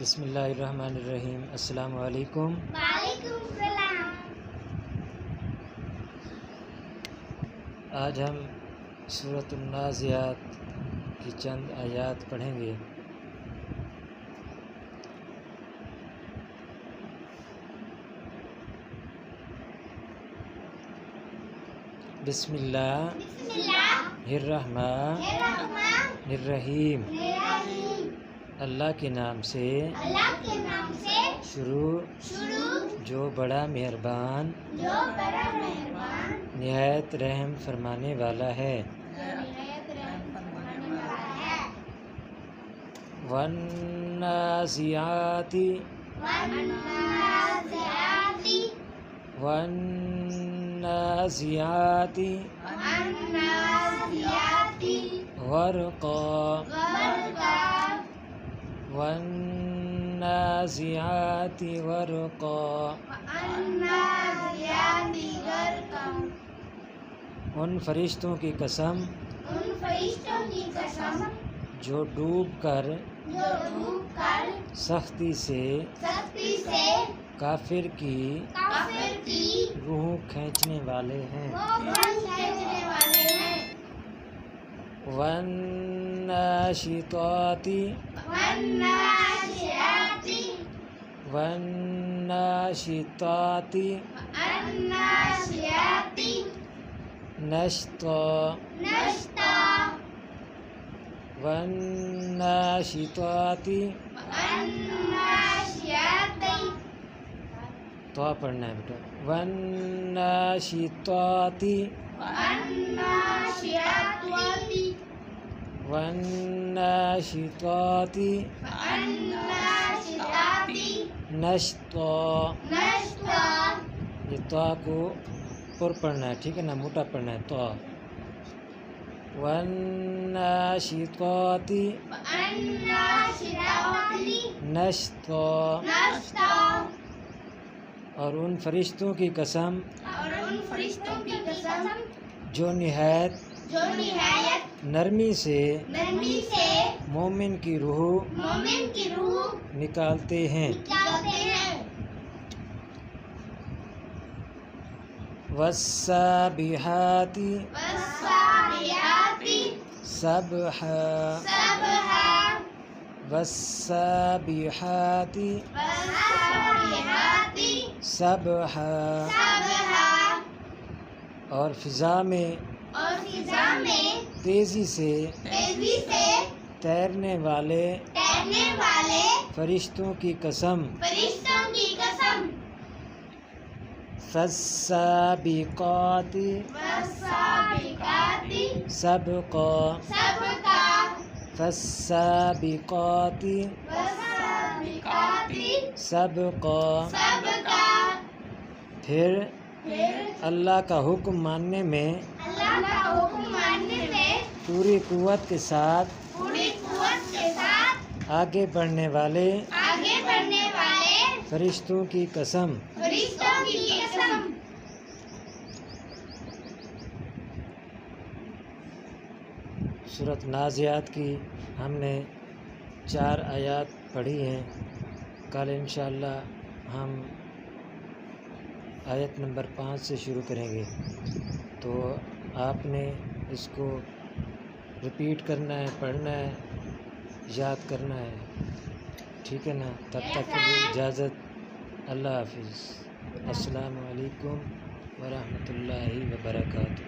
بسم اللہ الرحمن الرحیم۔ السلام علیکم۔ وعلیکم السلام۔ آج ہم سورۃ النازعات کی چند آیات پڑھیں گے۔ بسم اللہ الرحمن الرحیم۔ اللہ کے نام سے شروع جو بڑا مہربان نہایت رحم فرمانے والا ہے۔ والنازعات غرقا والنازعات غرقا۔ ان فرشتوں کی قسم جو ڈوب کر سختی سے کافر کی روح کھینچنے والے ہیں۔ والناشطات نشطا والناشطات تو پڑھنا ہے بیٹا۔ والناشطات نشطا۔ یہ تو کو پر پڑھنا ہے، ٹھیک ہے نا، موٹا پڑھنا ہے تو۔ والناشطات نشطا۔ اور ان فرشتوں کی قسم جو نہایت نرمی سے مومن کی روح نکالتے ہیں۔ والسابحات سبحا والسابحات سبحا۔ اور فضا میں تیزی سے تیرنے والے فرشتوں کی قسم۔ فالسابقات سبقا فالسابقات سبقا۔ پھر اللہ کا حکم ماننے میں پوری قوت کے ساتھ آگے بڑھنے والے فرشتوں کی قسم۔ سورۃ نازعات کی ہم نے 4 آیات پڑھی ہیں۔ کل انشاءاللہ ہم آیت نمبر 5 سے شروع کریں گے، تو آپ نے اس کو ریپیٹ کرنا ہے، پڑھنا ہے، یاد کرنا ہے، ٹھیک ہے نا۔ تب تک کے لیے اجازت، اللہ حافظ۔ السلام علیکم ورحمۃ اللہ وبرکاتہ۔